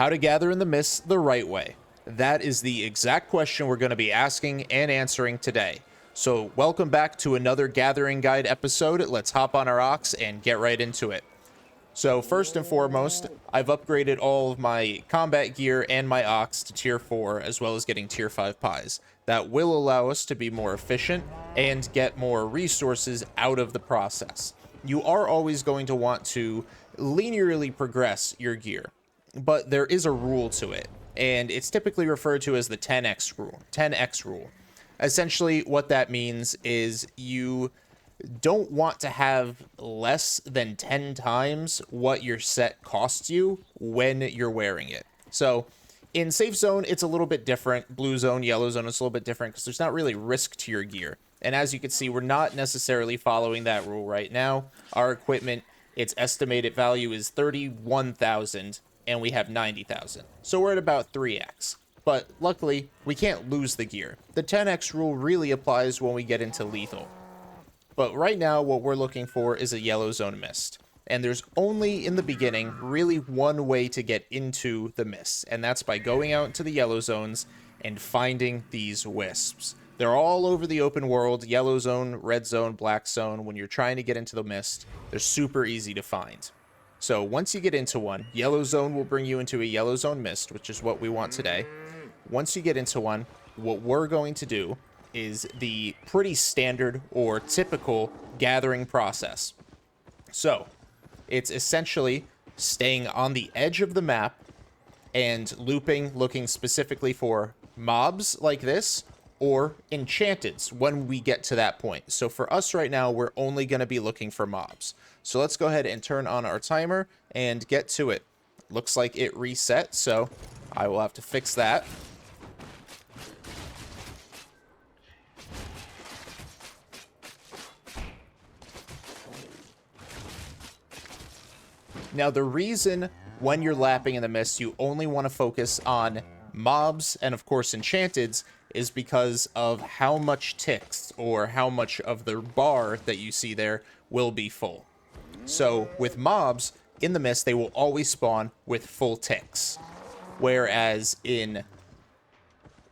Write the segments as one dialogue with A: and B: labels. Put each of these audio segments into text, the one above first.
A: How to gather in the mist the right way. That is the exact question we're going to be asking and answering today. So welcome back to another Gathering Guide episode. Let's hop on our ox and get right into it. So first and foremost, I've upgraded all of my combat gear and my ox to tier 4, as well as getting tier 5 pies. That will allow us to be more efficient and get more resources out of the process. You are always going to want to linearly progress your gear, but there is a rule to it, and it's typically referred to as the 10x rule. 10x rule. Essentially, what that means is you don't want to have less than 10 times what your set costs you when you're wearing it. So in safe zone, it's a little bit different. Blue zone, yellow zone is a little bit different because there's not really risk to your gear. And as you can see, we're not necessarily following that rule right now. Our equipment, its estimated value is 31,000 and we have 90,000. So we're at about 3x. But luckily, we can't lose the gear. The 10x rule really applies when we get into lethal. But right now, what we're looking for is a yellow zone mist. And there's only, in the beginning, really one way to get into the mist. And that's by going out into the yellow zones and finding these wisps. They're all over the open world, yellow zone, red zone, black zone. When you're trying to get into the mist, they're super easy to find. So once you get into one, yellow zone will bring you into a yellow zone mist, which is what we want today. Once you get into one, what we're going to do is the pretty standard or typical gathering process. So it's essentially staying on the edge of the map and looping, looking specifically for mobs like this or enchanteds when we get to that point. So for us right now, we're only going to be looking for mobs. So let's go ahead and turn on our timer and get to it. Looks like it reset, so I will have to fix that. Now, the reason when you're lapping in the mist, you only want to focus on mobs and, of course, enchanteds is because of how much ticks or how much of the bar that you see there will be full. So with mobs in the mist, they will always spawn with full ticks. Whereas in,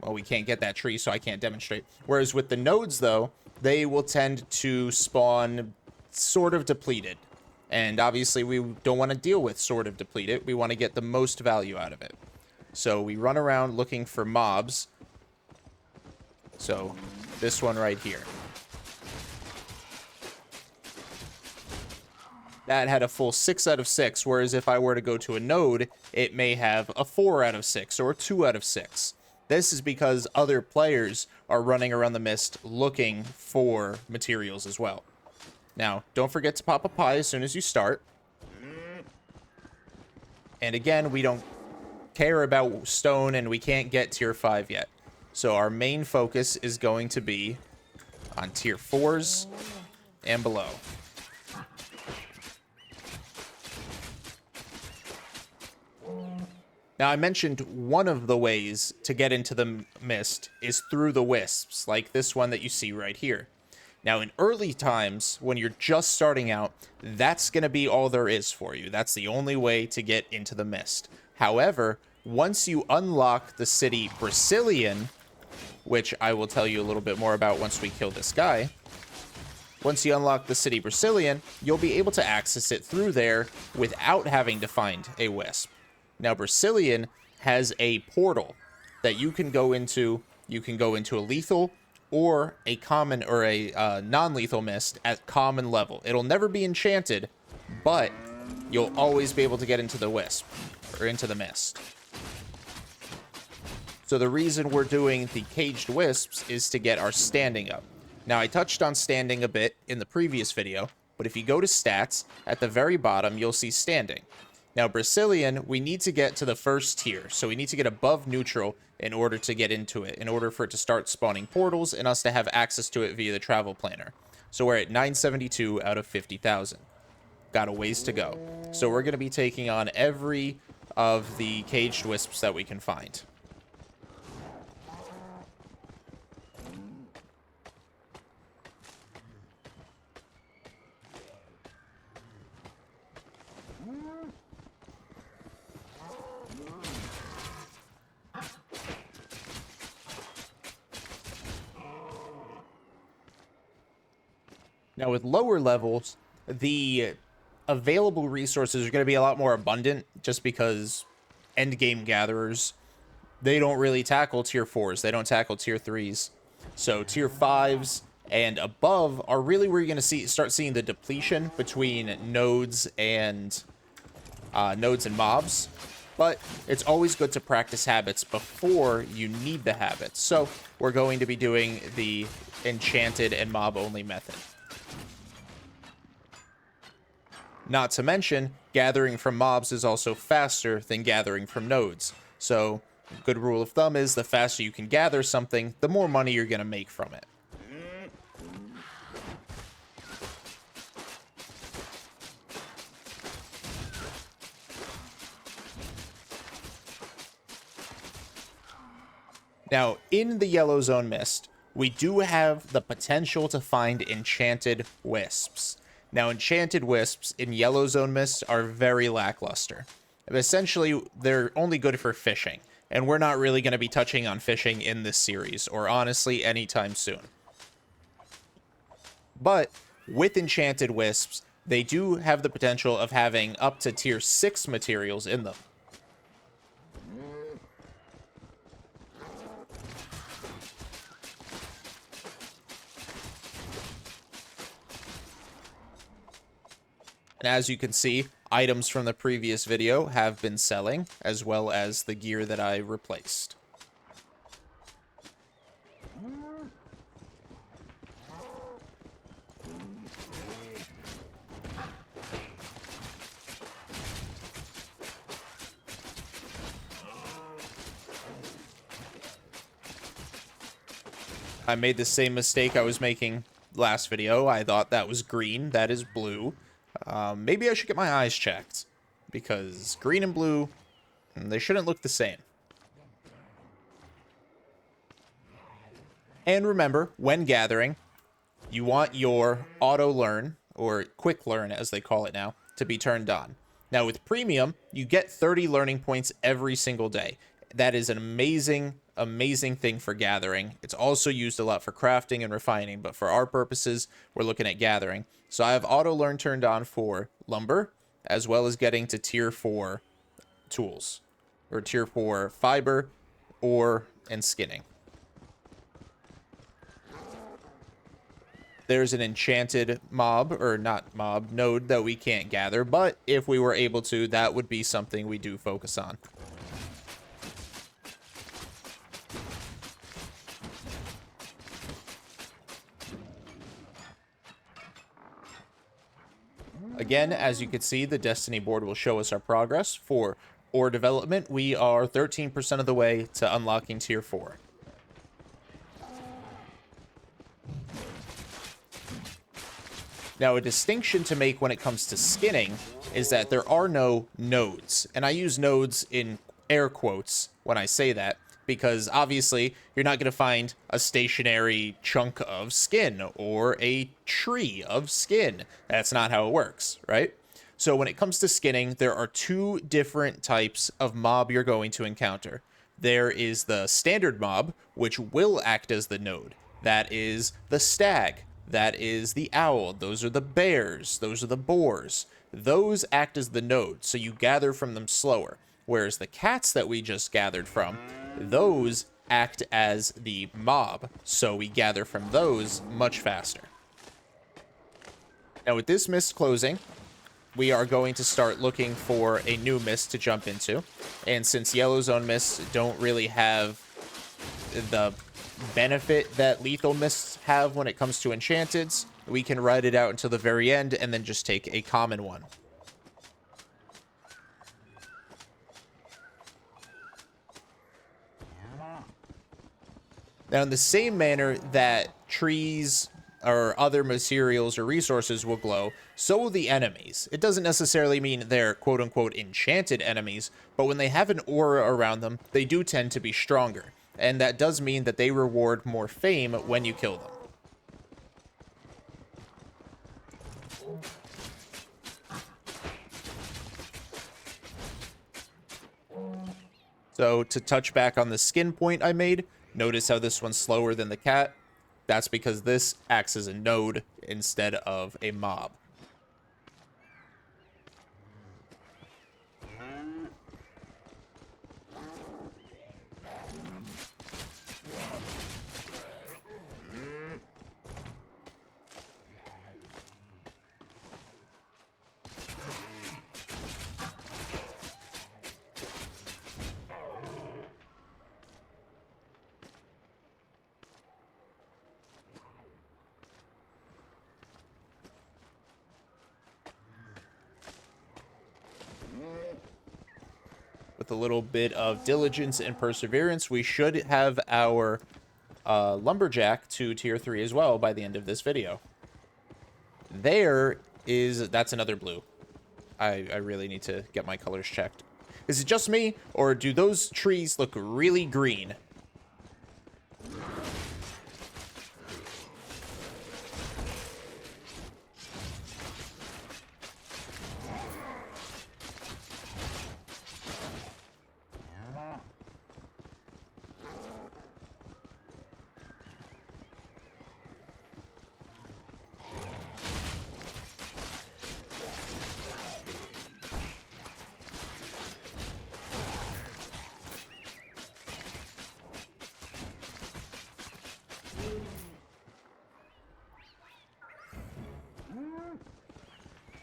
A: well, we can't get that tree, so I can't demonstrate. Whereas with the nodes, though, they will tend to spawn sort of depleted. And obviously we don't want to deal with sort of depleted. We want to get the most value out of it. So we run around looking for mobs. So this one right here. That had a full 6 out of 6, whereas if I were to go to a node, it may have a 4 out of 6 or a 2 out of 6. This is because other players are running around the mist looking for materials as well. Now, don't forget to pop a pie as soon as you start. And again, we don't care about stone and we can't get tier 5 yet. So our main focus is going to be on tier 4s and below. Now, I mentioned one of the ways to get into the mist is through the wisps, like this one that you see right here. Now, in early times, when you're just starting out, that's going to be all there is for you. That's the only way to get into the mist. However, once you unlock the city Brazilian, which I will tell you a little bit more about once we kill this guy, once you unlock the city Brazilian, you'll be able to access it through there without having to find a wisp. Now, Brazilian has a portal that you can go into. You can go into a lethal or a common or a non-lethal mist at common level. It'll never be enchanted, but you'll always be able to get into the wisp or into the mist. So the reason we're doing the caged wisps is to get our standing up. Now, I touched on standing a bit in the previous video, but if you go to stats, at the very bottom, you'll see standing. Now, Brazilian, we need to get to the first tier, so we need to get above neutral in order to get into it, in order for it to start spawning portals and us to have access to it via the travel planner. So we're at 972 out of 50,000. Got a ways to go. So we're going to be taking on every of the caged wisps that we can find. Now, with lower levels, the available resources are going to be a lot more abundant just because endgame gatherers, they don't really tackle tier 4s. They don't tackle tier 3s. So tier 5s and above are really where you're going to start seeing the depletion between nodes and mobs. But it's always good to practice habits before you need the habits. So we're going to be doing the enchanted and mob only method. Not to mention, gathering from mobs is also faster than gathering from nodes. So, good rule of thumb is the faster you can gather something, the more money you're going to make from it. Now, in the Yellow Zone Mist, we do have the potential to find enchanted wisps. Now, enchanted wisps in Yellow Zone Mist are very lackluster. Essentially, they're only good for fishing, and we're not really going to be touching on fishing in this series, or honestly, anytime soon. But with enchanted wisps, they do have the potential of having up to tier 6 materials in them. And as you can see, items from the previous video have been selling, as well as the gear that I replaced. I made the same mistake I was making last video. I thought that was green. That is blue. Maybe I should get my eyes checked, because green and blue, they shouldn't look the same. And remember, when gathering, you want your auto learn, or quick learn as they call it now, to be turned on. Now with premium, you get 30 learning points every single day. That is an amazing thing for gathering. It's also used a lot for crafting and refining, but for our purposes, we're looking at gathering. So I have auto learn turned on for lumber, as well as getting to tier 4 tools, or tier 4 fiber, ore, and skinning. There's an enchanted mob, or not mob, node that we can't gather, but if we were able to, that would be something we do focus on. Again, as you can see, the Destiny board will show us our progress. For ore development, we are 13% of the way to unlocking tier 4. Now, a distinction to make when it comes to skinning is that there are no nodes. And I use nodes in air quotes when I say that, because obviously you're not going to find a stationary chunk of skin or a tree of skin. That's not how it works, right? So when it comes to skinning, there are two different types of mob you're going to encounter. There is the standard mob, which will act as the node. That is the stag. That is the owl. Those are the bears. Those are the boars. Those act as the node, so you gather from them slower. Whereas the cats that we just gathered from, those act as the mob, so we gather from those much faster. Now with this mist closing, we are going to start looking for a new mist to jump into. And since Yellow Zone mists don't really have the benefit that lethal mists have when it comes to enchanteds, we can ride it out until the very end and then just take a common one. Now, in the same manner that trees or other materials or resources will glow, so will the enemies. It doesn't necessarily mean they're quote-unquote enchanted enemies, but when they have an aura around them, they do tend to be stronger. And that does mean that they reward more fame when you kill them. So to touch back on the skin point I made, notice how this one's slower than the cat. That's because this acts as a node instead of a mob. With a little bit of diligence and perseverance, we should have our Lumberjack to tier 3 as well by the end of this video. That's another blue. I really need to get my colors checked. Is it just me, or do those trees look really green?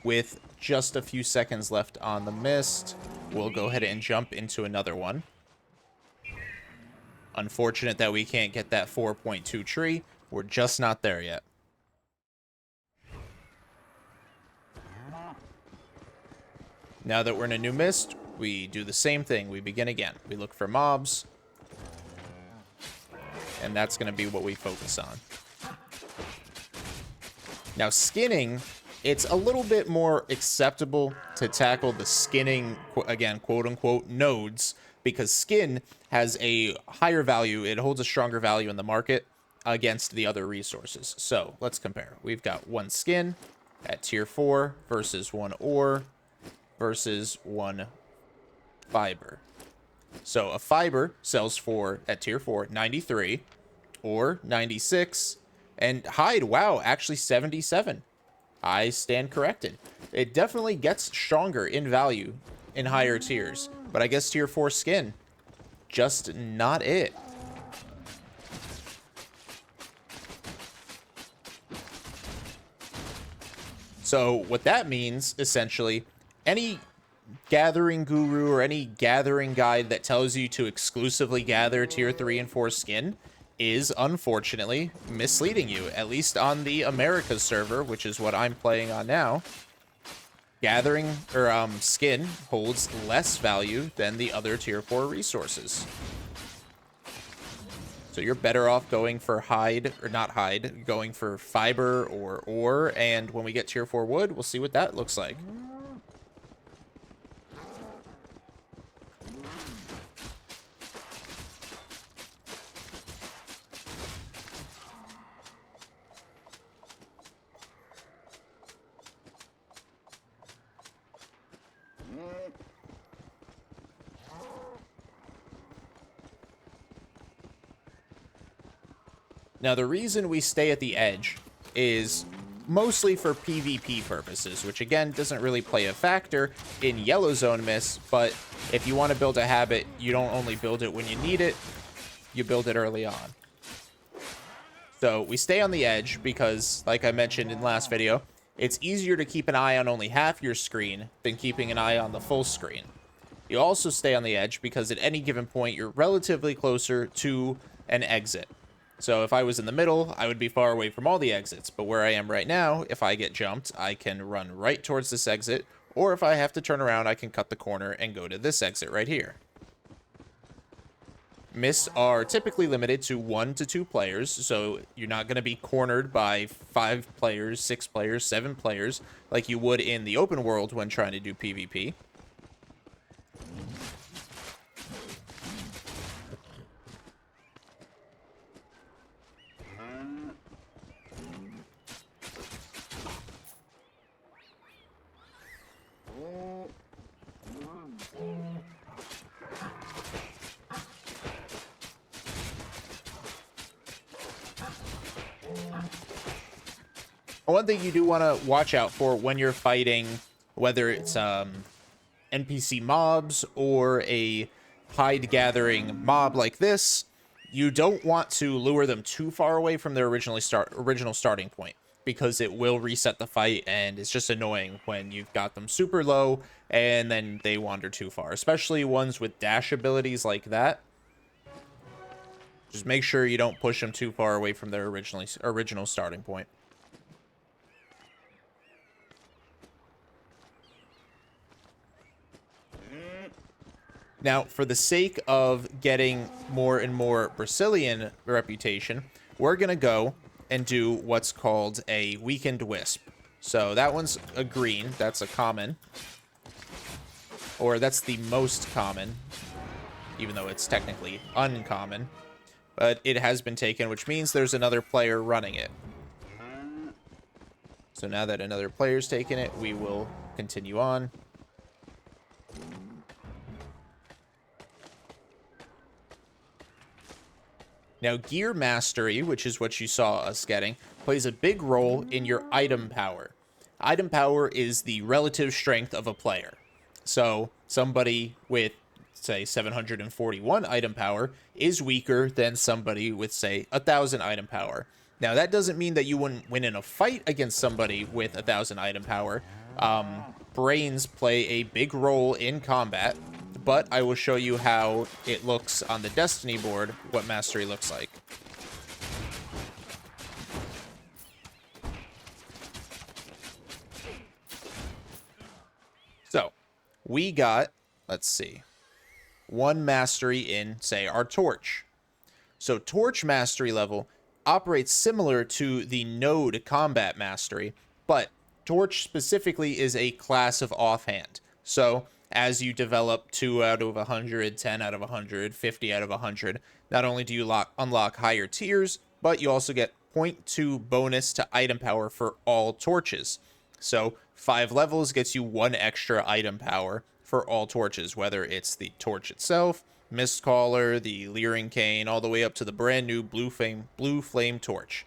A: With just a few seconds left on the mist, we'll go ahead and jump into another one. Unfortunate that we can't get that 4.2 tree. We're just not there yet. Now that we're in a new mist, we do the same thing. We begin again. We look for mobs, and that's going to be what we focus on. Now, skinning, it's a little bit more acceptable to tackle the skinning, again, quote-unquote, nodes, because skin has a higher value. It holds a stronger value in the market against the other resources. So let's compare. We've got one skin at tier 4 versus one ore versus one fiber. So a fiber sells for, at tier 4, 93, ore 96, and hide, wow, actually 77. I stand corrected. It definitely gets stronger in value in higher tiers, but I guess tier 4 skin, just not it. So what that means, essentially, any gathering guru or any gathering guide that tells you to exclusively gather tier 3 and 4 skin is unfortunately misleading you, at least on the Americas server, which is what I'm playing on now. Gathering or skin holds less value than the other tier 4 resources. So you're better off going for hide, or not hide, going for fiber or ore, and when we get tier 4 wood, we'll see what that looks like. Now, the reason we stay at the edge is mostly for PvP purposes, which again doesn't really play a factor in yellow zone miss, but if you want to build a habit, you don't only build it when you need it, you build it early on. So we stay on the edge because, like I mentioned in the last video, it's easier to keep an eye on only half your screen than keeping an eye on the full screen. You also stay on the edge because at any given point, you're relatively closer to an exit. So if I was in the middle, I would be far away from all the exits. But where I am right now, if I get jumped, I can run right towards this exit. Or if I have to turn around, I can cut the corner and go to this exit right here. Mists are typically limited to 1 to 2 players. So you're not going to be cornered by 5 players, 6 players, 7 players like you would in the open world when trying to do PvP. One thing you do want to watch out for when you're fighting, whether it's NPC mobs or a hide gathering mob like this, you don't want to lure them too far away from their original starting point, because it will reset the fight, and it's just annoying when you've got them super low and then they wander too far, especially ones with dash abilities like that. Just make sure you don't push them too far away from their original starting point. Now, for the sake of getting more and more Brazilian reputation, we're going to go and do what's called a Weakened Wisp. So that one's a green. That's a common. Or that's the most common, even though it's technically uncommon. But it has been taken, which means there's another player running it. So now that another player's taken it, we will continue on. Now, Gear Mastery, which is what you saw us getting, plays a big role in your item power. Item power is the relative strength of a player. So somebody with, say, 741 item power is weaker than somebody with, say, 1,000 item power. Now, that doesn't mean that you wouldn't win in a fight against somebody with 1,000 item power. Brains play a big role in combat, but I will show you how it looks on the Destiny board, what Mastery looks like. So, we got, let's see, 1 Mastery in, say, our Torch. So, Torch Mastery level operates similar to the Node Combat Mastery, but Torch specifically is a class of Offhand. So, as you develop 2 out of 100, 10 out of 100, 50 out of 100, not only do you unlock higher tiers, but you also get 0.2 bonus to item power for all torches. So 5 levels gets you 1 extra item power for all torches, whether it's the torch itself, Mistcaller, the Leering Cane, all the way up to the brand new Blue Flame Torch.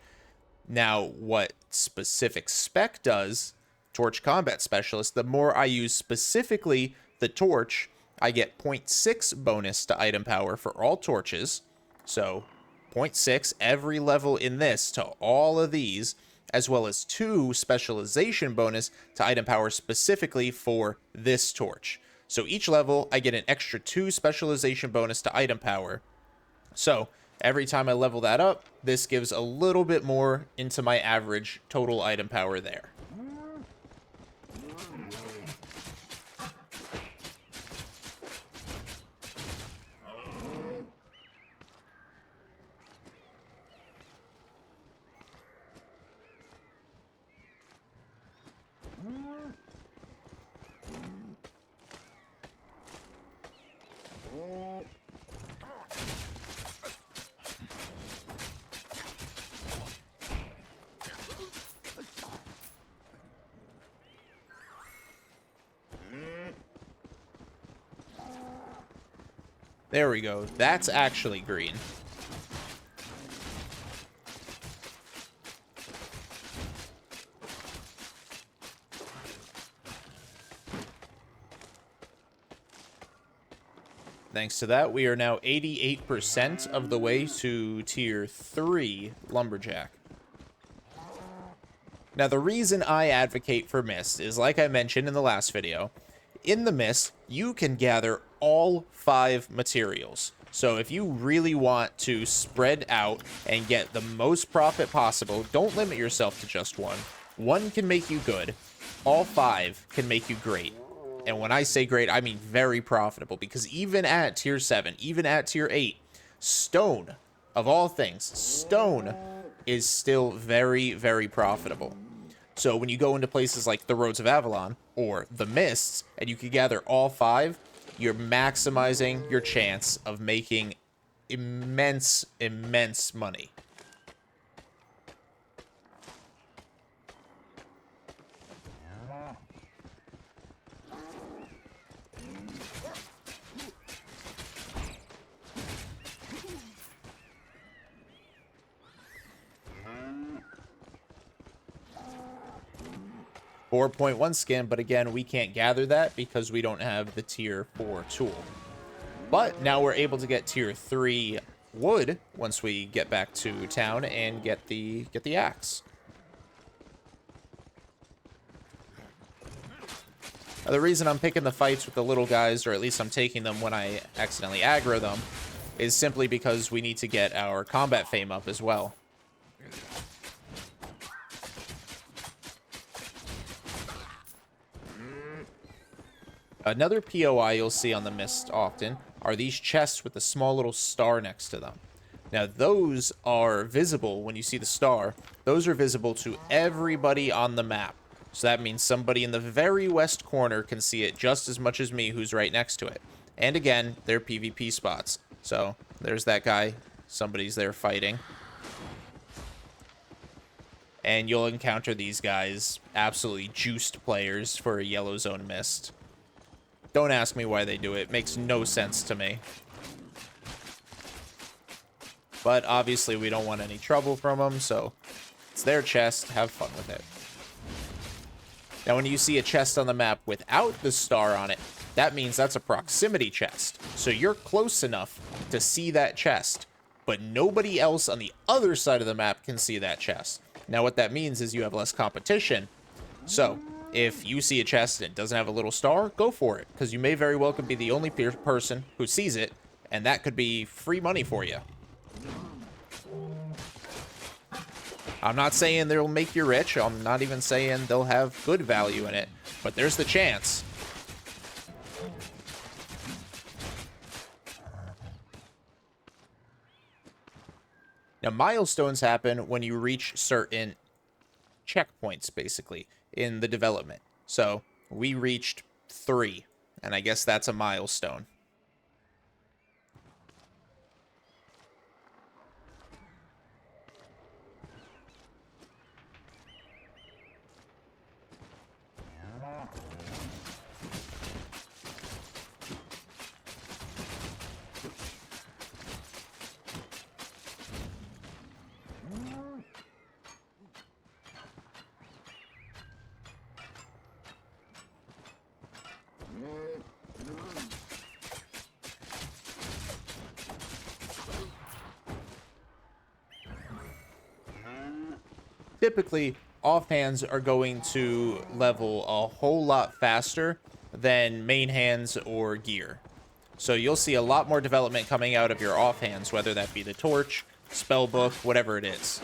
A: Now, what specific spec does, Torch Combat Specialist, the more I use specifically the torch, I get 0.6 bonus to item power for all torches. So 0.6 every level in this to all of these, as well as 2 specialization bonus to item power specifically for this torch. So each level, I get an extra 2 specialization bonus to item power. So every time I level that up, this gives a little bit more into my average total item power there. There we go. That's actually green. Thanks to that, we are now 88% of the way to Tier 3 Lumberjack. Now, the reason I advocate for Mist is, like I mentioned in the last video, in the Mist, you can gather all 5 materials. So if you really want to spread out and get the most profit possible, don't limit yourself to just one. One can make you good. All 5 can make you great. And when I say great, I mean very profitable, because even at Tier 7, even at Tier 8, stone, of all things, stone is still very, very profitable. So when you go into places like the Roads of Avalon or the Mists, and you can gather all 5, you're maximizing your chance of making immense, immense money. 4.1 skin, but again, we can't gather that because we don't have the tier 4 tool. But now we're able to get tier 3 wood once we get back to town and get the axe. Now, the reason I'm picking the fights with the little guys, or at least I'm taking them when I accidentally aggro them, is simply because we need to get our combat fame up as well. Another POI you'll see on the mist often are these chests with a small little star next to them. Now, those are visible when you see the star. Those are visible to everybody on the map. So that means somebody in the very west corner can see it just as much as me who's right next to it. And again, they're PvP spots. So there's that guy. Somebody's there fighting. And you'll encounter these guys, absolutely juiced players for a yellow zone mist. Don't ask me why they do it. It makes no sense to me. But obviously we don't want any trouble from them, so it's their chest. Have fun with it. Now, when you see a chest on the map without the star on it, that means that's a proximity chest. So you're close enough to see that chest, but nobody else on the other side of the map can see that chest. Now, what that means is you have less competition. So if you see a chest and it doesn't have a little star, go for it, because you may very well could be the only person who sees it, and that could be free money for you. I'm not saying they'll make you rich. I'm not even saying they'll have good value in it, but there's the chance. Now, milestones happen when you reach certain checkpoints, basically, in the development. So we reached 3, and I guess that's a milestone. Typically, offhands are going to level a whole lot faster than main hands or gear. So you'll see a lot more development coming out of your offhands, whether that be the torch, spellbook, whatever it is.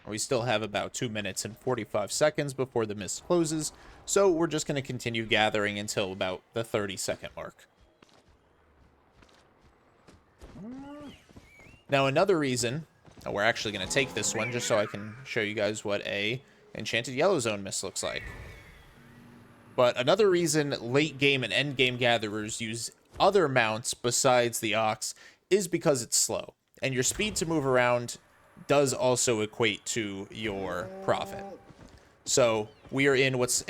A: We still have about 2 minutes and 45 seconds before the mist closes, so we're just going to continue gathering until about the 30-second mark. Now, another reason, we're actually going to take this one just so I can show you guys what a Enchanted Yellow Zone mist looks like. But another reason late game and end game gatherers use other mounts besides the ox is because it's slow, and your speed to move around does also equate to your profit. So we are in what's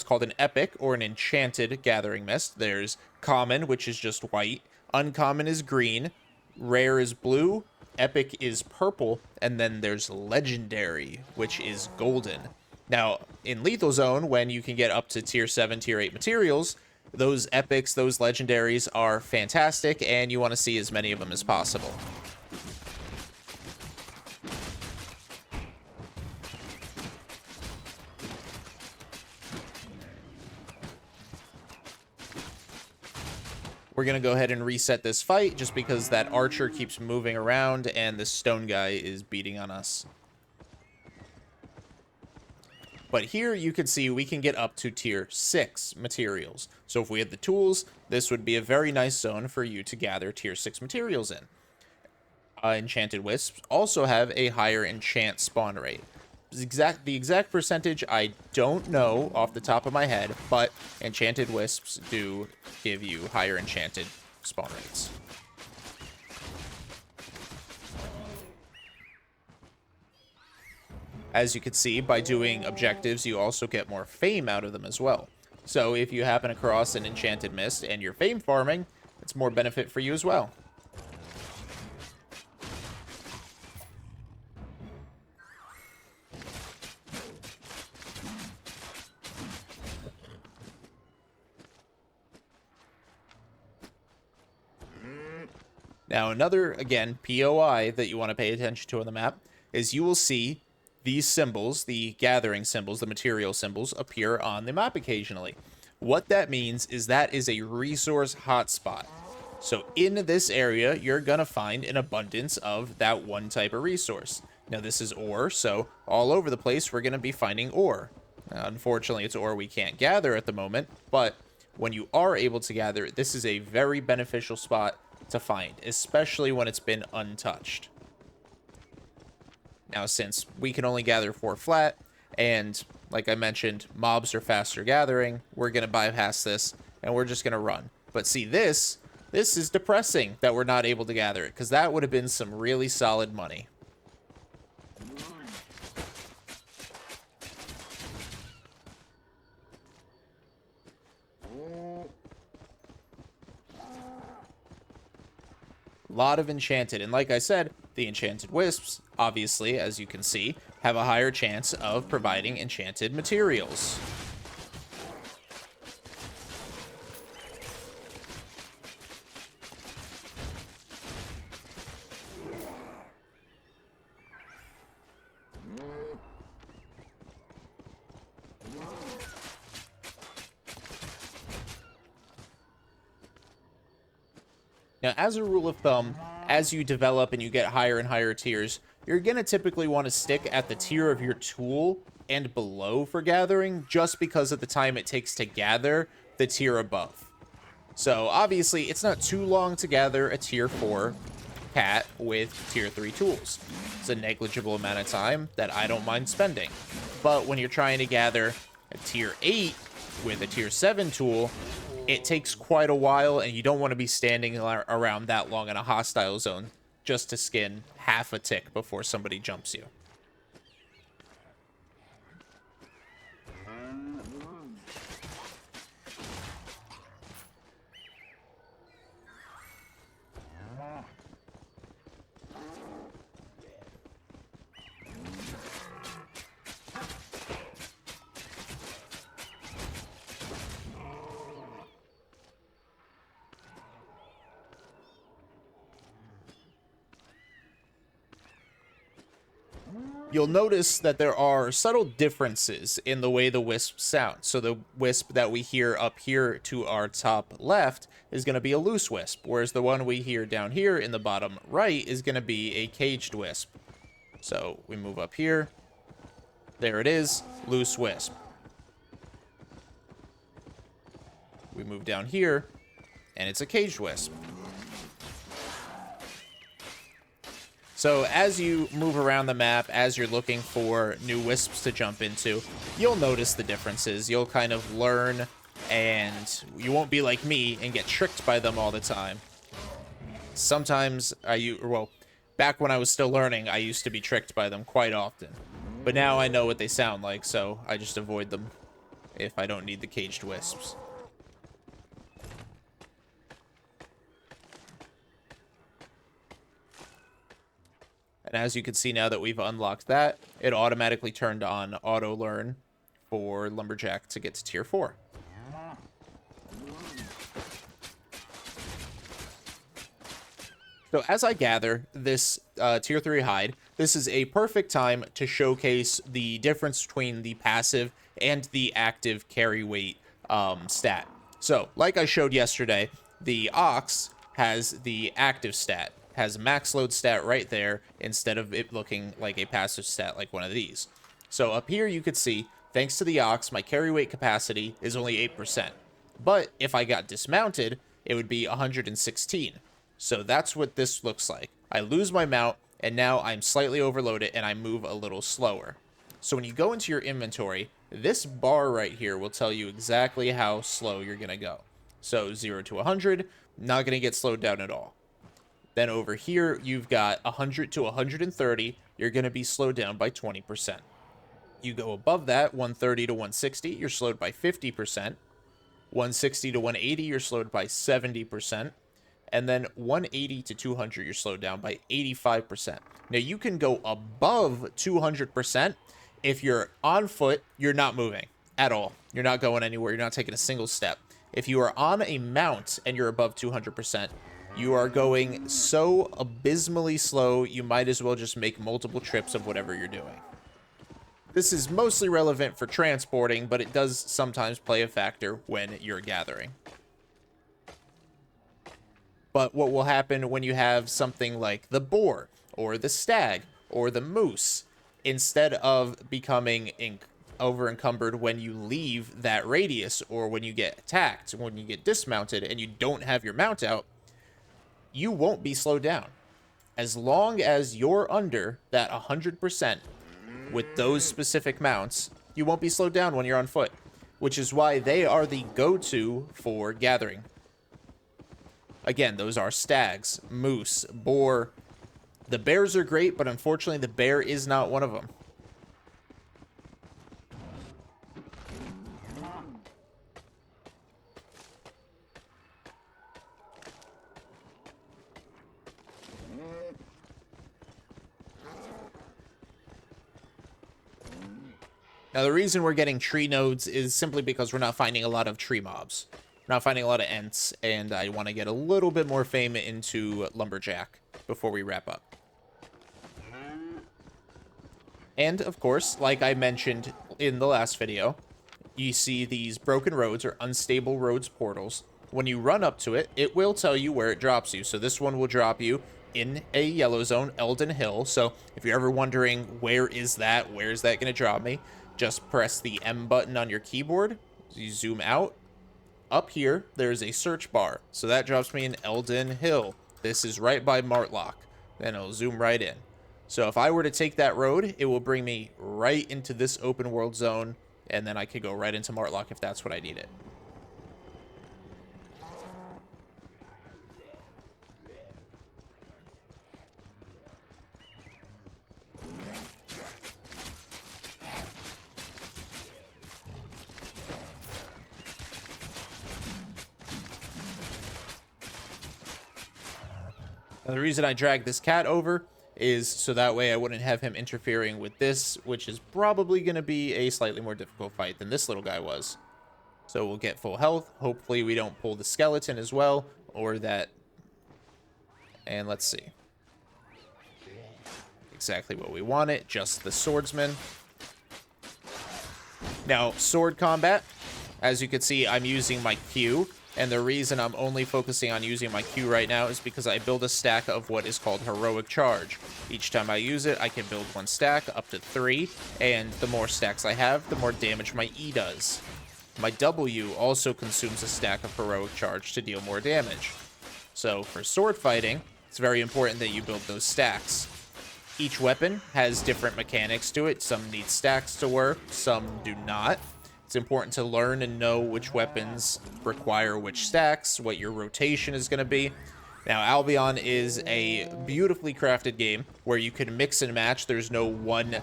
A: called an epic or an enchanted gathering mist. There's common, which is just white, uncommon is green, rare is blue, epic is purple, and then there's legendary, which is golden. Now, in Lethal Zone, when you can get up to tier 7, tier 8 materials, those epics, those legendaries are fantastic, and you want to see as many of them as possible. We're going to go ahead and reset this fight just because that archer keeps moving around and the stone guy is beating on us. But here you can see we can get up to tier 6 materials. So if we had the tools, this would be a very nice zone for you to gather tier 6 materials in. Enchanted Wisps also have a higher enchant spawn rate. The exact percentage I don't know off the top of my head, but Enchanted Wisps do give you higher enchanted spawn rates. As you can see, by doing objectives, you also get more fame out of them as well. So if you happen across an enchanted mist and you're fame farming, it's more benefit for you as well. Now, another, again, POI that you want to pay attention to on the map is you will see these symbols, the gathering symbols, the material symbols, appear on the map occasionally. What that means is that is a resource hotspot. So in this area, you're going to find an abundance of that one type of resource. Now, this is ore, so all over the place, we're going to be finding ore. Unfortunately, it's ore we can't gather at the moment, but when you are able to gather it, this is a very beneficial spot to find, especially when it's been untouched. Now, since we can only gather 4 flat, and like I mentioned, mobs are faster gathering, we're going to bypass this, and we're just going to run. But see, this is depressing that we're not able to gather it, because that would have been some really solid money. Lot of enchanted, and like I said, the enchanted wisps, obviously, as you can see, have a higher chance of providing enchanted materials. Now, as a rule of thumb, as you develop and you get higher and higher tiers, you're going to typically want to stick at the tier of your tool and below for gathering, just because of the time it takes to gather the tier above. So, obviously, it's not too long to gather a tier 4 cat with tier 3 tools. It's a negligible amount of time that I don't mind spending. But when you're trying to gather a tier 8 with a tier 7 tool, it takes quite a while, and you don't want to be standing around that long in a hostile zone just to skin half a tick before somebody jumps you. You'll notice that there are subtle differences in the way the wisps sound. So the wisp that we hear up here to our top left is going to be a loose wisp, whereas the one we hear down here in the bottom right is going to be a caged wisp. So we move up here. There it is, loose wisp. We move down here, and it's a caged wisp. So as you move around the map, as you're looking for new wisps to jump into, you'll notice the differences. You'll kind of learn, and you won't be like me and get tricked by them all the time. Sometimes, back when I was still learning, I used to be tricked by them quite often. But now I know what they sound like, so I just avoid them if I don't need the caged wisps. And as you can see now that we've unlocked that, it automatically turned on auto learn for Lumberjack to get to tier 4. So as I gather this tier 3 hide, this is a perfect time to showcase the difference between the passive and the active carry weight stat. So like I showed yesterday, the Ox has the active stat. Has max load stat right there instead of it looking like a passive stat like one of these. So up here you could see, thanks to the Ox, my carry weight capacity is only 8%. But if I got dismounted, it would be 116. So that's what this looks like. I lose my mount, and now I'm slightly overloaded and I move a little slower. So when you go into your inventory, this bar right here will tell you exactly how slow you're going to go. So 0 to 100, not going to get slowed down at all. Then over here, you've got 100 to 130. You're going to be slowed down by 20%. You go above that, 130 to 160, you're slowed by 50%. 160 to 180, you're slowed by 70%. And then 180 to 200, you're slowed down by 85%. Now, you can go above 200%. If you're on foot, you're not moving at all. You're not going anywhere. You're not taking a single step. If you are on a mount and you're above 200%, you are going so abysmally slow, you might as well just make multiple trips of whatever you're doing. This is mostly relevant for transporting, but it does sometimes play a factor when you're gathering. But what will happen when you have something like the boar or the stag or the moose, instead of becoming over encumbered when you leave that radius or when you get attacked, when you get dismounted and you don't have your mount out, you won't be slowed down. As long as you're under that 100% with those specific mounts, you won't be slowed down when you're on foot, which is why they are the go-to for gathering. Again, those are stags, moose, boar. The bears are great, but unfortunately the bear is not one of them. Now, the reason we're getting tree nodes is simply because we're not finding a lot of tree mobs. We're not finding a lot of Ents, and I want to get a little bit more fame into Lumberjack before we wrap up. And, of course, like I mentioned in the last video, you see these broken roads or unstable roads portals. When you run up to it, it will tell you where it drops you. So this one will drop you in a yellow zone, Eldon Hill. So if you're ever wondering, where is that going to drop me? Just press the M button on your keyboard. You zoom out. Up here, there's a search bar. So that drops me in Eldon Hill. This is right by Martlock. Then it'll zoom right in. So if I were to take that road, it will bring me right into this open world zone. And then I could go right into Martlock if that's what I needed. Now, the reason I dragged this cat over is so that way I wouldn't have him interfering with this, which is probably going to be a slightly more difficult fight than this little guy was. So we'll get full health. Hopefully we don't pull the skeleton as well, or that. And let's see. Exactly what we wanted, just the swordsman. Now, sword combat, as you can see, I'm using my Q. And the reason I'm only focusing on using my Q right now is because I build a stack of what is called Heroic Charge. Each time I use it, I can build one stack up to 3, and the more stacks I have, the more damage my E does. My W also consumes a stack of Heroic Charge to deal more damage. So for sword fighting, it's very important that you build those stacks. Each weapon has different mechanics to it. Some need stacks to work, some do not. It's important to learn and know which weapons require which stacks, what your rotation is going to be. Now, Albion is a beautifully crafted game where you can mix and match. There's no one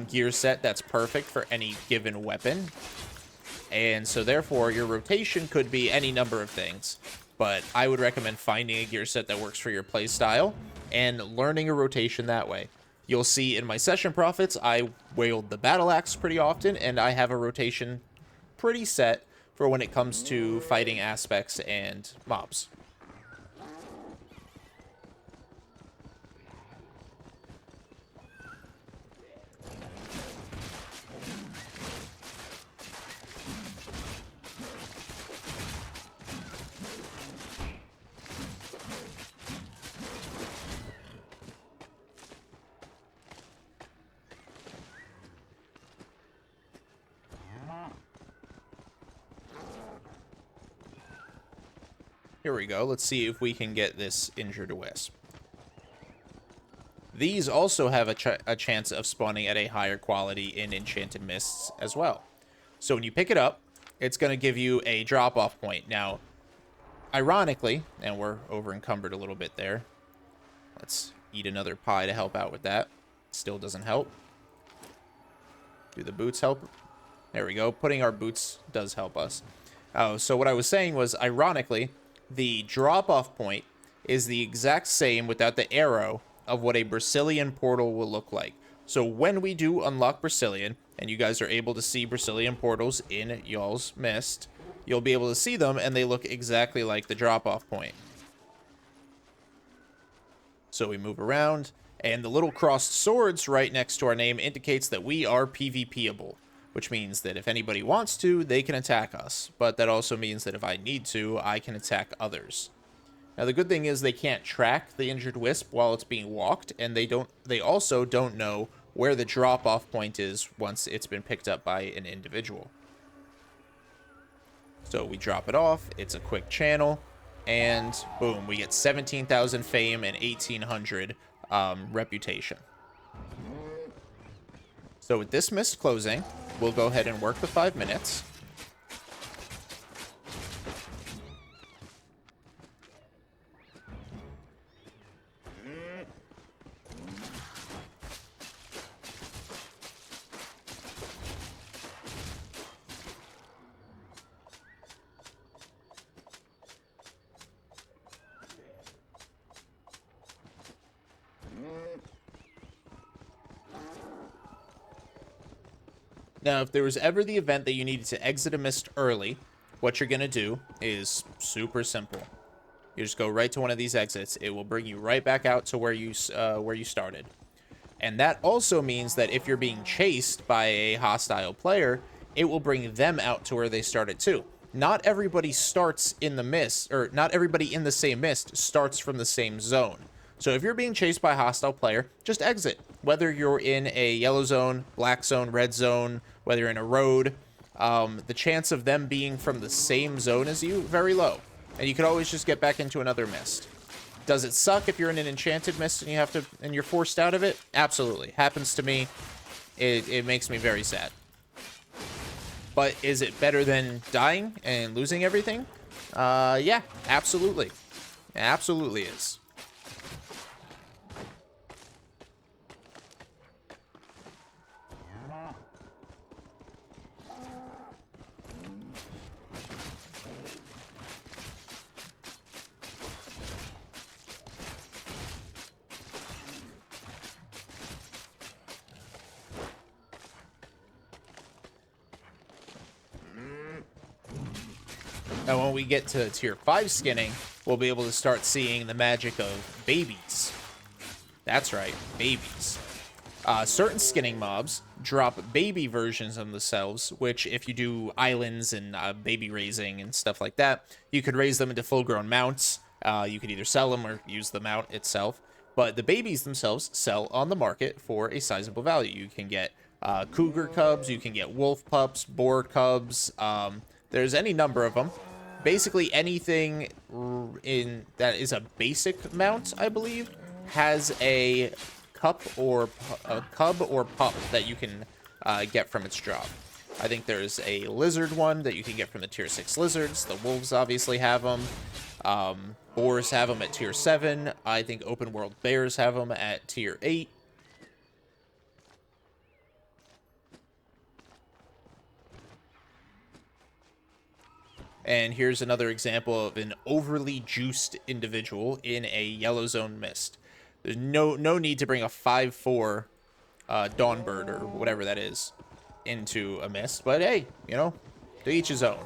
A: gear set that's perfect for any given weapon. And so therefore, your rotation could be any number of things. But I would recommend finding a gear set that works for your playstyle and learning a rotation that way. You'll see in my session profits, I wield the battle axe pretty often, and I have a rotation pretty set for when it comes to fighting aspects and mobs. Here we go. Let's see if we can get this injured wisp. These also have a chance of spawning at a higher quality in Enchanted Mists as well. So when you pick it up, it's going to give you a drop-off point. Now, ironically, and we're over-encumbered a little bit there. Let's eat another pie to help out with that. Still doesn't help. Do the boots help? There we go. Putting our boots does help us. Oh, so what I was saying was, ironically, the drop-off point is the exact same without the arrow of what a Brazilian portal will look like. So when we do unlock Brazilian, and you guys are able to see Brazilian portals in y'all's mist, you'll be able to see them, and they look exactly like the drop-off point. So we move around, and the little crossed swords right next to our name indicates that we are PvPable, which means that if anybody wants to, they can attack us. But that also means that if I need to, I can attack others. Now, the good thing is they can't track the injured wisp while it's being walked, and they also don't know where the drop-off point is once it's been picked up by an individual. So we drop it off, it's a quick channel, and boom, we get 17,000 fame and 1,800 reputation. So with this mist closing, we'll go ahead and work the 5 minutes. Now, if there was ever the event that you needed to exit a mist early, what you're going to do is super simple. You just go right to one of these exits. It will bring you right back out to where you started. And that also means that if you're being chased by a hostile player, it will bring them out to where they started too. Not everybody starts in the mist, or not everybody in the same mist starts from the same zone. So if you're being chased by a hostile player, just exit. Whether you're in a yellow zone, black zone, red zone, whether you're in a road, the chance of them being from the same zone as you, very low. And you can always just get back into another mist. Does it suck if you're in an enchanted mist and you're forced out of it? Absolutely. Happens to me. It makes me very sad. But is it better than dying and losing everything? Yeah, absolutely. It absolutely is. Now, when we get to tier 5 skinning, we'll be able to start seeing the magic of babies. That's right, babies. Certain skinning mobs drop baby versions of themselves, which if you do islands and baby raising and stuff like that, you could raise them into full-grown mounts. You could either sell them or use the mount itself. But the babies themselves sell on the market for a sizable value. You can get cougar cubs, you can get wolf pups, boar cubs. There's any number of them. Basically anything in that is a basic mount, I believe, has a cub or pup that you can get from its drop. I think there's a lizard one that you can get from the tier 6 lizards. The wolves obviously have them. Boars have them at tier 7. I think open world bears have them at tier 8. And here's another example of an overly juiced individual in a yellow zone mist. There's no need to bring a 5-4 Dawnbird or whatever that is into a mist. But hey, you know, to each his own.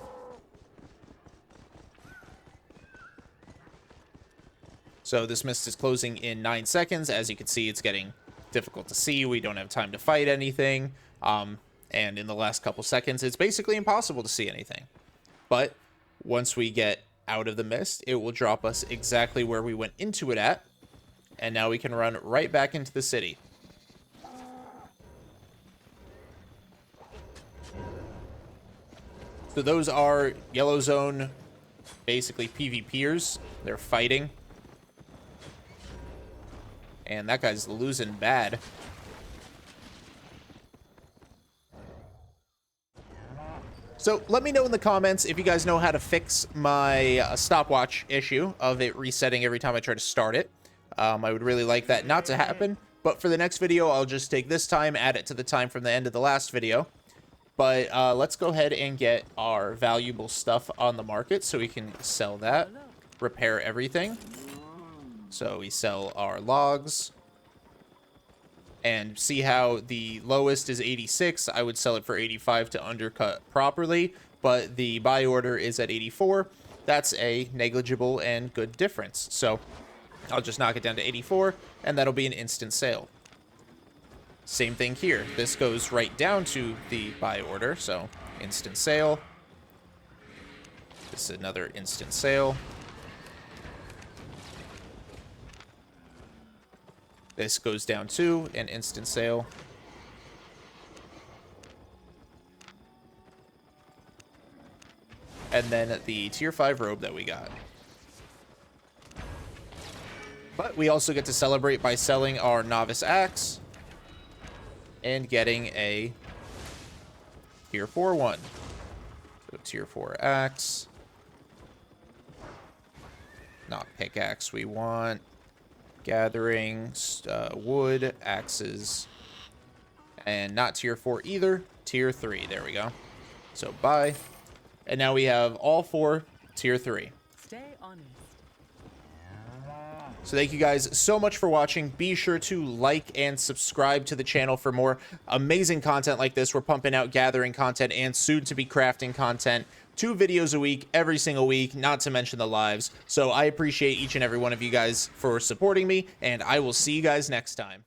A: So this mist is closing in 9 seconds. As you can see, it's getting difficult to see. We don't have time to fight anything. And in the last couple seconds, it's basically impossible to see anything. But once we get out of the mist, it will drop us exactly where we went into it at. And now we can run right back into the city. So those are yellow zone, basically PvPers. They're fighting. And that guy's losing bad. So let me know in the comments if you guys know how to fix my stopwatch issue of it resetting every time I try to start it. I would really like that not to happen, But for the next video, I'll just take this time, add it to the time from the end of the last video. But let's go ahead and get our valuable stuff on the market so we can sell that, repair everything. So we sell our logs. And see how the lowest is 86. I would sell it for 85 to undercut properly, but the buy order is at 84. That's a negligible and good difference. So I'll just knock it down to 84, and that'll be an instant sale. Same thing here. This goes right down to the buy order, so instant sale. This is another instant sale. This goes down to an instant sale. And then the tier 5 robe that we got. But we also get to celebrate by selling our novice axe and getting a tier 4 one. So tier 4 axe. Not pickaxe we want. Gathering, wood, axes, and not tier 4 either, tier 3. There we go. So buy, and now we have all 4 tier 3.
B: Stay honest.
A: So thank you guys so much for watching. Be sure to like and subscribe to the channel for more amazing content like this. We're pumping out gathering content and soon to be crafting content. 2 videos a week, every single week, not to mention the lives. So I appreciate each and every one of you guys for supporting me, and I will see you guys next time.